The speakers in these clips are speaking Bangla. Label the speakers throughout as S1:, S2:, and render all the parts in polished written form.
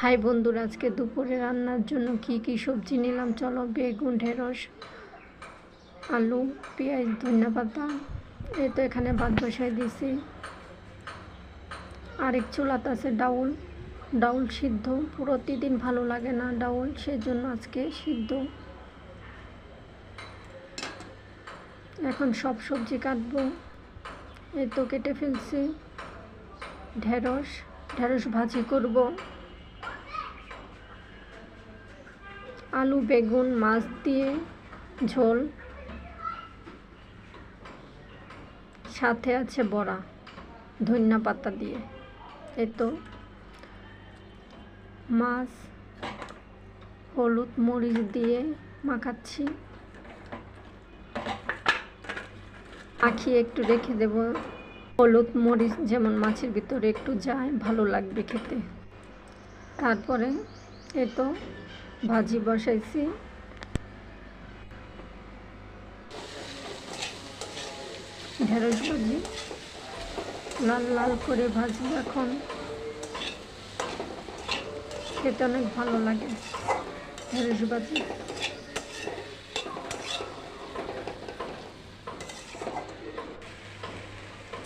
S1: হাই বন্ধুরা, আজকে দুপুরে রান্নার জন্য কি সবজি নিলাম চলো। বেগুন, ঢেঁড়স, আলু, পেঁয়াজ, ধনেপাতা। এই তো এখানে ভাত বসাই দিছি। আরেক চুলাতে আছে ডাউল সিদ্ধ। প্রতিদিন ভালো লাগে না ডাউল, সেজন্য আজকে সিদ্ধ। এখন সব সবজি কাটবো। এই তো কেটে ফেলছি। ঢেঁড়স ভাজি করব। আলু, বেগুন, মাছ দিয়ে ঝোল, সাথে আছে বড়া ধনেপাতা দিয়ে। এই তো মাছ হলুদ মরিচ দিয়ে মাখাচ্ছি। মাখিয়ে একটু রেখে দেব, হলুদ মরিচ যেমন মাছের ভিতরে একটু যায়, ভালো লাগবে খেতে। তারপরে এই তো ভাজি বসাইছি। ঢেঁড়স ভাজি লাল লাল করে ভাজি, এখন খেতে অনেক ভালো লাগে ঢেঁড়স ভাজি।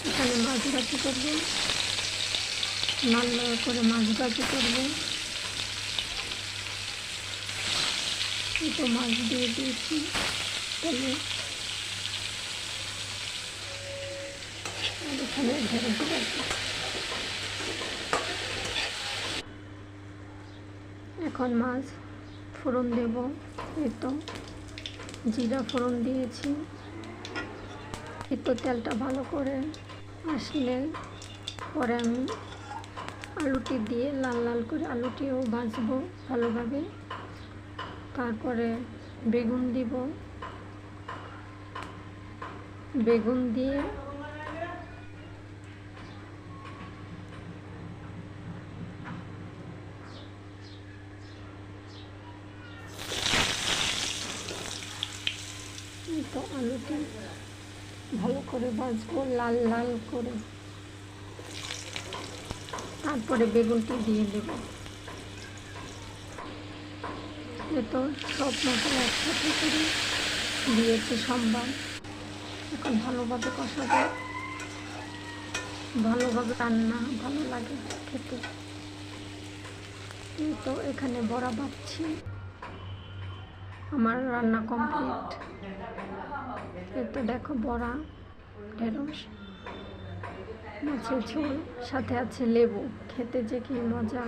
S1: এখানে মাছ ভাজি করবো, লাল লাল করে মাছ ভাজি করবো। এই তো মাছ দিয়ে দিয়েছি তেলে। আর এখানে ঢেঁড়স ভাজি। এখন মাছ ফোড়ন দেব। এই তো জিরা ফোড়ন দিয়েছি। এই তো তেলটা ভালো করে আসলে পরে আমি আলুটি দিয়ে লাল লাল করে আলুটিও ভাজবো ভালোভাবে। তারপরে বেগুন দিব। বেগুন দিয়ে তো আলুটি ভালো করে ভাজবো লাল লাল করে। তারপরে বেগুনটি দিয়ে দেব। এ তো সব মশলা একসাথে করে দিয়েছে সম্বার। এখন ভালোভাবে কষাবো, ভালোভাবে রান্না ভালো লাগে খেতে। এই তো এখানে বড়া ভাজছি। আমার রান্না কমপ্লিট। এই তো দেখো বড়া, ঢেঁড়স, মাছের ঝোল, সাথে আছে লেবু। খেতে যে কি মজা!